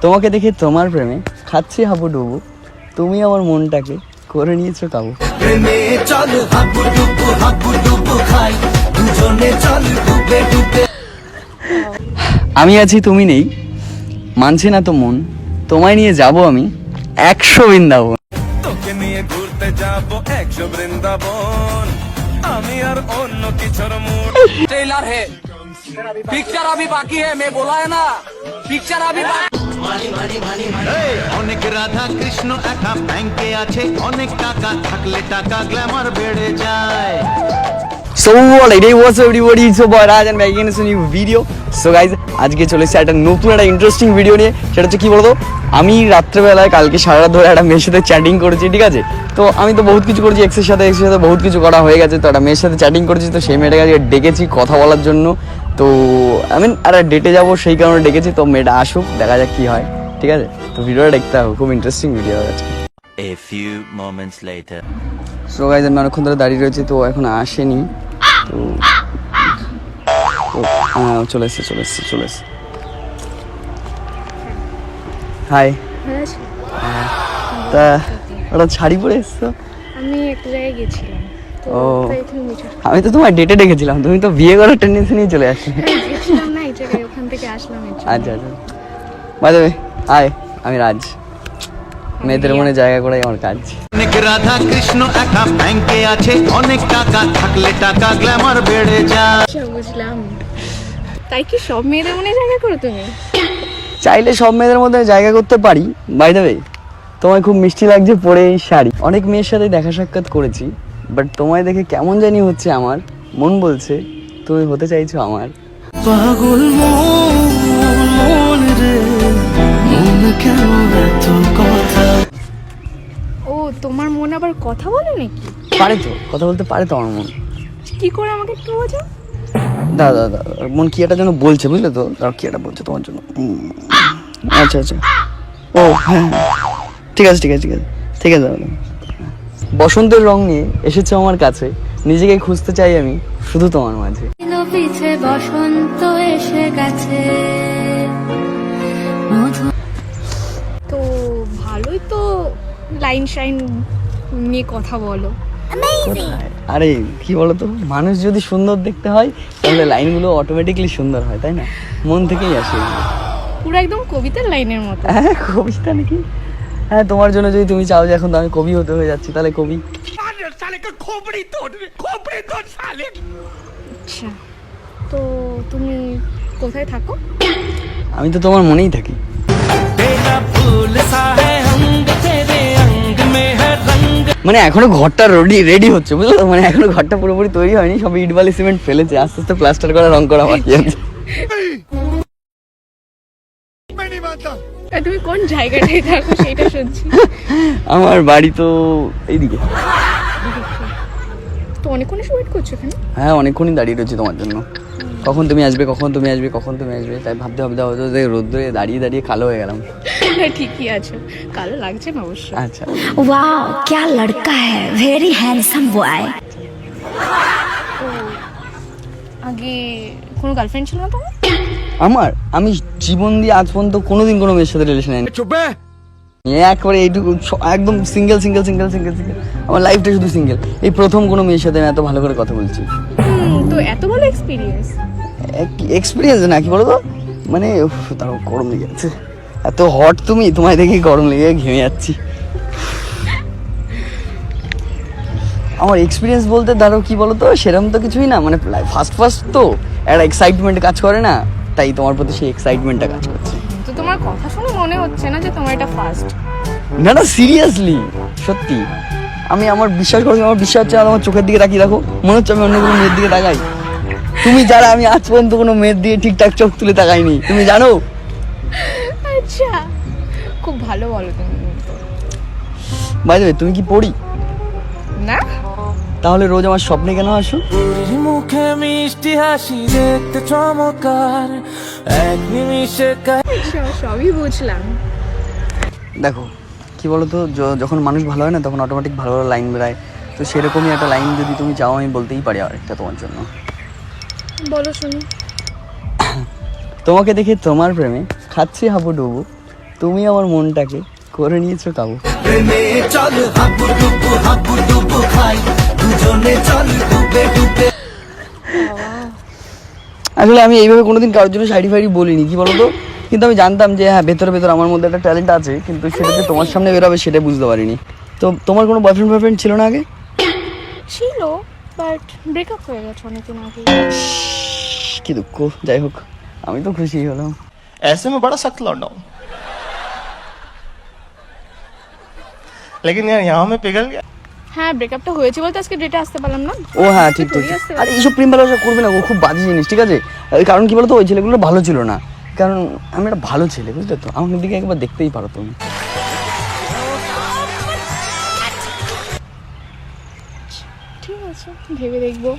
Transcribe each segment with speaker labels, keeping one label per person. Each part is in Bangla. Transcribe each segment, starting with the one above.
Speaker 1: তোমাকে দেখে তোমার প্রেমে খাচ্ছি হাবুডুবু, তুমি আমার মনটাকে করে নিয়েছো কাবু। আমি আছি তুমি নেই, মানছে না তো মন, তোমায় নিয়ে যাব আমি 100 বৃন্দাবন।
Speaker 2: তোকে নিয়ে ঘুরতে যাব 100 বৃন্দাবন, আমি আর অন্য কিছুর মুড।
Speaker 3: ट्रेलर है, पिक्चर अभी बाकी है, मैं बोला है ना, पिक्चर अभी
Speaker 4: অনেক রাধা কৃষ্ণ একা ব্যাংকে আছে, অনেক টাকা থাকলে টাকা গ্ল্যামার বেড়ে যায়।
Speaker 1: So alright, hey what's up everybody, it's your boy Raj and back again with a new video. So guys, আজকে চলে এসেছি একটা নতুন একটা ইন্টারেস্টিং ভিডিও নিয়ে। সেটা হচ্ছে কি বলতো, আমি রাত্রেবেলায় কালকে সারা রাত ধরে একটা মেয়ের সাথে চ্যাটিং করেছি, ঠিক আছে? তো আমি তো বহুত কিছু করেছি, এক্সের সাথে বহুত কিছু করা হয়ে গেছে। তো একটা মেয়ের সাথে চ্যাটিং করেছি, তো সেই মেয়েটাকে আজকে ডেকেছি কথা বলার জন্য। তো আমি আর ডেটে যাবো, সেই কারণে ডেকেছি। তো মেয়েটা আসুক, দেখা যাক কি হয়, ঠিক আছে? তো ভিডিওটা দেখতে হবে, খুব ইন্টারেস্টিং ভিডিও আছে।
Speaker 4: A few moments later.
Speaker 1: So guys, আমি অনেকক্ষণ ধরে দাঁড়িয়ে রয়েছি, তো এখন আসেনি। তো চলে এসছে। হাই। তা ওটা শাড়ি পরে এসছো?
Speaker 5: আমি একটা জায়গায় গেছিলাম, তো
Speaker 1: ও,
Speaker 5: তাই তুমি বুঝো।
Speaker 1: আমি তো তোমার ডেটে ডেকেছিলাম, তুমি তো বিয়ে করার টেন্ডেন্সি নিয়ে চলে আসলে।
Speaker 5: গেছিলাম না এই জায়গায়, ওখান থেকে আসলাম এই জন্য।
Speaker 1: আচ্ছা। বাই দ্য ওয়ে, হাই, আমি রাজ। মেয়েদের মনে জায়গা করাই আমার কাজ।
Speaker 4: অনেক রাধা কৃষ্ণ একা ব্যাংকে আছে, অনেক টাকা থাকলে টাকা গ্ল্যামার বেড়ে যায়।
Speaker 5: আচ্ছা, বুঝলাম। তাই কি সব মেয়েদের মনে জায়গা করো তুমি?
Speaker 1: চাইলে সব মেয়েদের মধ্যে জায়গা করতে পারি। বাই দ্য ওয়ে, তোমায় খুব মিষ্টি লাগছে পরে এই শাড়ি। অনেক মেয়ের সাথে দেখা সাক্ষাৎ করেছি, বাট তোমায় দেখে কেমন জানি হচ্ছে, আমার মন বলছে তুমি হতে চাইছো আমার।
Speaker 4: পাগল মন রে, মন কেন এত কথা।
Speaker 5: ও, তোমার মন আবার কথা বলে নাকি?
Speaker 1: পারে তো, কথা বলতে পারে তো আমার মন।
Speaker 5: কি করে আমাকে একটু বোঝাও।
Speaker 1: দাদা মন কি একটা যেন বলছে, বুঝলে তো? আর কি একটা বলছে তোমার জন্য। আচ্ছা। ও হ্যাঁ, ঠিক আছে। দাদা, বসন্তের রং নিয়ে এসেছে আমার কাছে, নিজেকে খুঁজতে চাই আমি শুধু তোমার মাঝে।
Speaker 6: পিছে বসন্ত এসে গেছে।
Speaker 5: তো ভালোই তো, লাইন শাইন নিয়ে কথা বলো।
Speaker 1: আরে কি বলতো, মানুষ যদি সুন্দর দেখতে হয় তাহলে লাইনগুলো অটোমেটিকলি সুন্দর হয়, তাই না? মন থেকেই আসে এগুলো।
Speaker 5: পুরো একদম কবিতার লাইনের মতো।
Speaker 1: হ্যাঁ, কবিতা নাকি? হ্যাঁ, তোমার জন্য যদি তুমি চাও যে এখন তো আমি কবি হতে হয়ে যাচ্ছি, তাহলে কবি।
Speaker 5: আচ্ছা, তো তুমি কোথায় থাকো?
Speaker 1: আমি তো তোমার মনেই থাকি। মানে এখনো ঘরটা রেডি হচ্ছে, বুঝলো? মানে এখনো ঘরটা পুরোপুরি তৈরি হয়নি, সব ইট বালি সিমেন্ট ফেলেছে, আস্তে আস্তে প্লাস্টার করা, রং করা বাকি আছে।
Speaker 5: তুমি কোন জায়গাটায় থাকো সেটা শুনছি।
Speaker 1: আমার বাড়ি তো এইদিকে।
Speaker 5: তো অনেকক্ষণ ওয়েট করছো এখানে?
Speaker 1: হ্যাঁ, অনেকক্ষণই দাঁড়িয়ে রয়েছি তোমার জন্য। কখন তুমি আসবে, তাই ভাবতে হয়তো যে রোদ্দুরে দাঁড়িয়ে কালো হয়ে গেলাম।
Speaker 5: ঠিকই আছো, কালো লাগছে না অবশ্য।
Speaker 1: আচ্ছা।
Speaker 6: वाओ क्या लड़का है, वेरी हैंडसम बॉय।
Speaker 5: আগে কোনো গার্লফ্রেন্ড ছিল না তোমার?
Speaker 1: আমি জীবন দিয়ে আজ পর্যন্ত কোনোদিন কোনো মেয়ের সাথে রিলেশন নেই। একবারে এইটুকু, একদম সিঙ্গেল। আমার লাইফটা শুধু সিঙ্গেল। এই প্রথম কোনো মেয়ের সাথে আমি এত ভালো করে কথা বলছি।
Speaker 5: তো এত ভালো
Speaker 1: এক্সপিরিয়েন্স না, কি বলো তো, মানে তাও গরম লেগে যাচ্ছে, এত হট তুমি, তোমায় দেখে গরম লেগে ঘেমে যাচ্ছি। আমার এক্সপিরিয়েন্স বলতে ধরো কি বলো তো, সেরকম তো কিছুই না, মানে ফার্স্ট তো একটা এক্সাইটমেন্ট কাজ করে না, তাই তোমার প্রতি সেই এক্সাইটমেন্টটা কাজ করছে।
Speaker 5: তো তোমার কথা শুনে মনে হচ্ছে না যে তোমার এটা ফার্স্ট।
Speaker 1: না সিরিয়াসলি, সত্যি। আমার বিশ্বাস করো, আমার বিশ্বাস হচ্ছে, আমার চোখের দিকে তাকিয়ে রাখো, মনে হচ্ছে আমি অন্য কোনো মেয়ের দিকে তাকাই। তুমি যারা, আমি আজ পর্যন্ত কোনো মেয়ের দিকে ঠিকঠাক চোখ তুলে তাকাইনি, তুমি জানো।
Speaker 5: আচ্ছা, খুব ভালো বলো তুমি।
Speaker 1: বাই দ্য ওয়ে, তুমি কি পড়ি?
Speaker 5: না।
Speaker 1: তাহলে রোজ আমার স্বপ্নে কেন আসো?
Speaker 2: মুখে মিষ্টি হাসি দেখতে চমৎকার, এক নিমিষে
Speaker 5: সবই বুঝলাম।
Speaker 1: দেখো কি বলতো, যখন মানুষ ভালো হয় না, তখন অটোমেটিক ভালো ভালো লাইন বেরায়। তো সেরকমই একটা লাইন যদি তুমি চাও, আমি বলতেই পারি আরেকটা তোমার জন্য।
Speaker 5: বলো শুনি।
Speaker 1: তোমাকে দেখে তোমার প্রেমে খাচ্ছি হাবুডুবু, তুমি আমার মনটাকে করে নিয়েছো কাবু। আসলে আমি এইভাবে কোনোদিন কারোর জন্য শাড়ি ফাড়ি বলিনি, কি বলতো, কিন্তু আমি জানতাম যে হ্যাঁ ভেতরে ভেতরে আমার মধ্যে একটা ট্যালেন্ট আছে, কিন্তু সেটা যে তোমার সামনে বেরোবে সেটা বুঝতে পারিনি। তো তোমার কোনো বয়ফ্রেন্ড ছিল না আগে?
Speaker 5: ছিল, বাট ব্রেকআপ হয়ে গেছে অনেকদিন আগে।
Speaker 1: কি দুঃখ, যাই হোক আমি তো খুশি হলাম।
Speaker 7: ऐसे में बड़ा सख्त लौंडा हूं, लेकिन यार यहाँ में पिघल गया।
Speaker 5: হ্যাঁ, ব্রেকআপটা হয়েছে বলতে আজকে ডেটে আসতে পারলাম না।
Speaker 1: ও হ্যাঁ ঠিক ঠিক। আর এইসব প্রেম ভালোবাসা করবে না, ও খুব বাজে জিনিস, ঠিক আছে? কারণ কি বলতো, ওই ছেলেগুলো ভালো ছিল না, কারণ আমি একটা ভালো ছেলে, বুঝলে তো, আমার দিকে একবার দেখতেই পারো তুমি।
Speaker 5: ঠিক আছে, ভেবে দেখবো।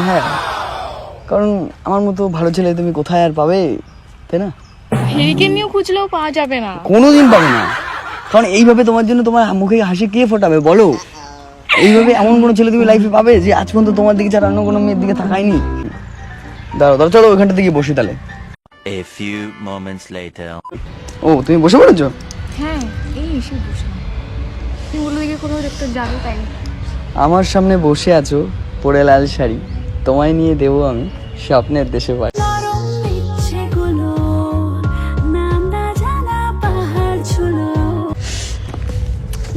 Speaker 1: হ্যাঁ, কারণ আমার মতো ভালো ছেলে তুমি কোথায় আর পাবে, তাই না?
Speaker 5: হেরিকেন নিয়েও খুঁজলেও পাওয়া যাবে না।
Speaker 1: কোনোদিন পাবে না, কারণ এইভাবে তোমার জন্য তোমার মুখে হাসি কে ফোটাবে বলো? এইভাবে এমন কোনো ছেলে তুমি লাইফে পাবে যে আজ পর্যন্ত তোমার দিকে ছাড়া অন্য কোনো মেয়ের দিকে তাকায়নি? দাঁড়াও দাঁড়াও, চলো ওইখানটা দিকে বসি তাহলে।
Speaker 8: A few moments later.
Speaker 1: ও তুমি বসে পড়েছো?
Speaker 5: হ্যাঁ, এই এসে বসলাম। তুমি বললো দিকে কোথাও দেখতে যাবে, তাই
Speaker 1: আমার সামনে বসে আছো পরে লাল শাড়ি, তোমায় নিয়ে দেবো আমি স্বপ্নের দেশে বাড়ি।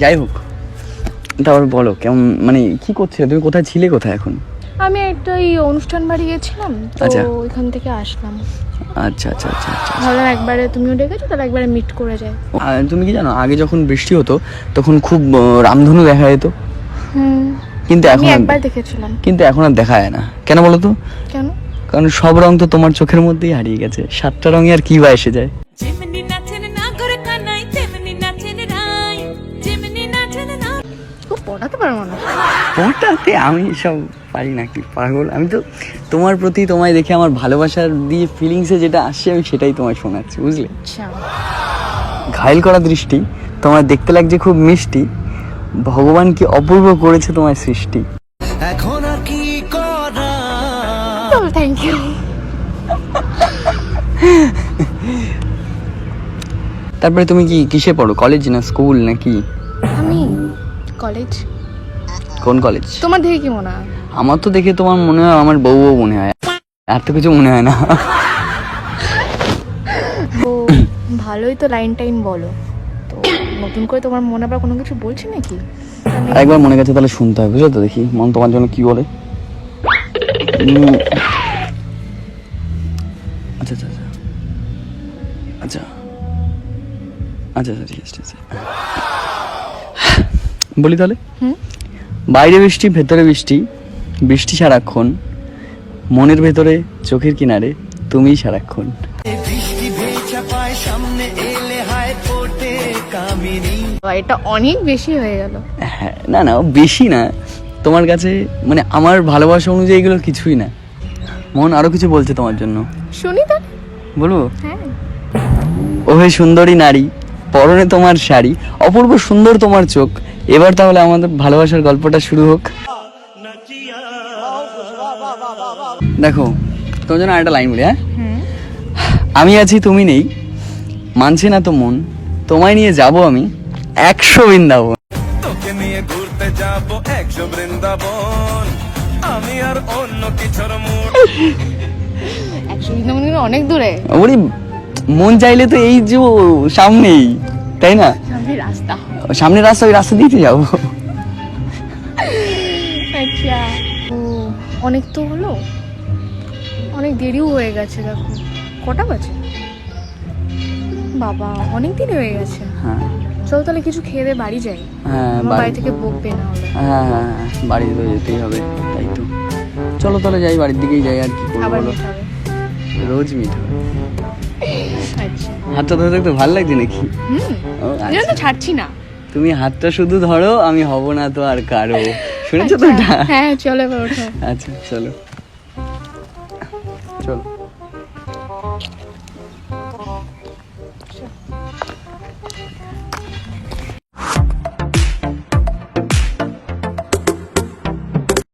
Speaker 1: যাই হোক, তারপর বলো কেমন, মানে কি করছিলে তুমি, কোথায় ছিলে, কোথায় এখন?
Speaker 5: আমি একটা এই অনুষ্ঠান বাড়ি গেছিলাম, তো
Speaker 1: আচ্ছা।
Speaker 5: ওইখান থেকে আসলাম।
Speaker 1: আচ্ছা আচ্ছা আচ্ছা আচ্ছা।
Speaker 5: ভাবলাম একবারে তুমিও ডেকেছো, তাহলে একবারে মিট করে যাই।
Speaker 1: আর তুমি কি জানো, আগে যখন বৃষ্টি হতো তখন খুব রামধনু দেখা যেত, কিন্তু
Speaker 5: আমি
Speaker 1: এখন
Speaker 5: একবার দেখেছিলাম।
Speaker 1: কিন্তু এখন আর দেখা যায় না, কেন বলো তো?
Speaker 5: কেন?
Speaker 1: কারণ সব রং তো তোমার চোখের মধ্যেই হারিয়ে গেছে, 7টা রঙে আর কি বা এসে যায়।
Speaker 5: খুব পড়াতে পারো না।
Speaker 1: ওটাতে আমি সব পারি না, কি পাগল আমি তো। তোমার প্রতি তোমায় দেখে আমার ভালোবাসার দিয়ে ফিলিংসে যেটা আসছে আমি সেটাই তোমায় শোনাচ্ছি, বুঝলে?
Speaker 5: আচ্ছা,
Speaker 1: ঘায়ল করা দৃষ্টি, তোমার দেখতে লাগছে খুব মিষ্টি, ভগবান কি অপূর্ব করেছে তোমার সৃষ্টি।
Speaker 4: এখন আর কি করা,
Speaker 5: থ্যাংক ইউ।
Speaker 1: তারপরে তুমি কি কিসে পড়ো, কলেজ না স্কুল নাকি?
Speaker 5: আমি কলেজ।
Speaker 1: কোন কলেজ?
Speaker 5: তোমার দেখে কি মনে হয়?
Speaker 1: আমার তো দেখে তোমার মনে হয় আমার বউ মনে হয়, আর তো কিছু মনে হয় না।
Speaker 5: ও ভালোই তো, লাইন টাইন বলো তো। নতুন করে তোমার মনে আবার কোনো কিছু বলছি নাকি?
Speaker 1: একবার মনে গেছে তাহলে শুনতে হবে, বুঝলো তো? দেখি মন তোমার জন্য কি বলে। আচ্ছা আচ্ছা আচ্ছা আচ্ছা আচ্ছা ঠিক আছে ঠিক আছে, বলি তাহলে। বাইরে বৃষ্টি ভেতরে বৃষ্টি, বৃষ্টি সারাক্ষণ, মনের ভেতরে চোখের কিনারে তুমি সারাক্ষণ।
Speaker 4: বৃষ্টি ভেজা পায় সামনে এলে হায় ফোটে কামিনী।
Speaker 5: এটা অনেক বেশি হয়ে গেল।
Speaker 1: হ্যাঁ, না না বেশি না, তোমার কাছে মানে আমার ভালোবাসা অনুযায়ী এগুলো কিছুই না। মন আরো কিছু বলছে তোমার জন্য,
Speaker 5: শুনি তো।
Speaker 1: বলবো?
Speaker 5: হ্যাঁ।
Speaker 1: ওহে সুন্দরী নারী, পরনে তোমার শাড়ি, অপূর্ব সুন্দর তোমার চোখ, এবার তাহলে আমাদের ভালোবাসার গল্পটা শুরু হোক। দেখো তোমার জন্য আরেকটা লাইন বলি, হ্যাঁ? আমি আছি তুমি নেই, মানছে না তো মন, তোমায় নিয়ে যাব আমি 100 বৃন্দাবন।
Speaker 2: তোকে নিয়ে ঘুরতে যাব 100 বৃন্দাবন, আমি আর অন্য কিছুর মুড।
Speaker 5: 100 বৃন্দাবন কিন্তু অনেক দূরে।
Speaker 1: ওরে মন চাইলে তো এই যে সামনেই, তাই না?
Speaker 5: সামনে রাস্তা।
Speaker 1: সামনে রাস্তা, ওই রাস্তা দিতে যাবো।
Speaker 5: আচ্ছা, ও অনেক তো হলো, অনেক দেরিও হয়ে গেছে। দেখো কটা বাজে, বাবা অনেক দেরি হয়ে গেছে।
Speaker 1: হ্যাঁ
Speaker 5: চলো তাহলে কিছু খেয়ে দিয়ে বাড়ি যাই।
Speaker 1: হ্যাঁ,
Speaker 5: আমার বাড়ি থেকে বকবে না হলে।
Speaker 1: হ্যাঁ হ্যাঁ হ্যাঁ, বাড়ি তো যেতেই হবে, তাই তো। চলো তাহলে যাই, বাড়ির দিকেই যাই, আর কি করবো
Speaker 5: আবার
Speaker 1: বলো?
Speaker 5: মিট হবে।
Speaker 1: রোজ মিট হবে।
Speaker 5: আচ্ছা,
Speaker 1: হাতটা ধরে থাকতে ভালো লাগছে নাকি? ও,
Speaker 5: এই জন্য
Speaker 1: আচ্ছা।
Speaker 5: তো ছাড়ছি না।
Speaker 1: তুমি হাতটা শুধু ধরো, আমি হব না তো আর কারো, শুনেছো তো
Speaker 5: আচ্ছা,
Speaker 1: এটা?
Speaker 5: হ্যাঁ চলো এবার ওঠো।
Speaker 1: আচ্ছা চলো চলো।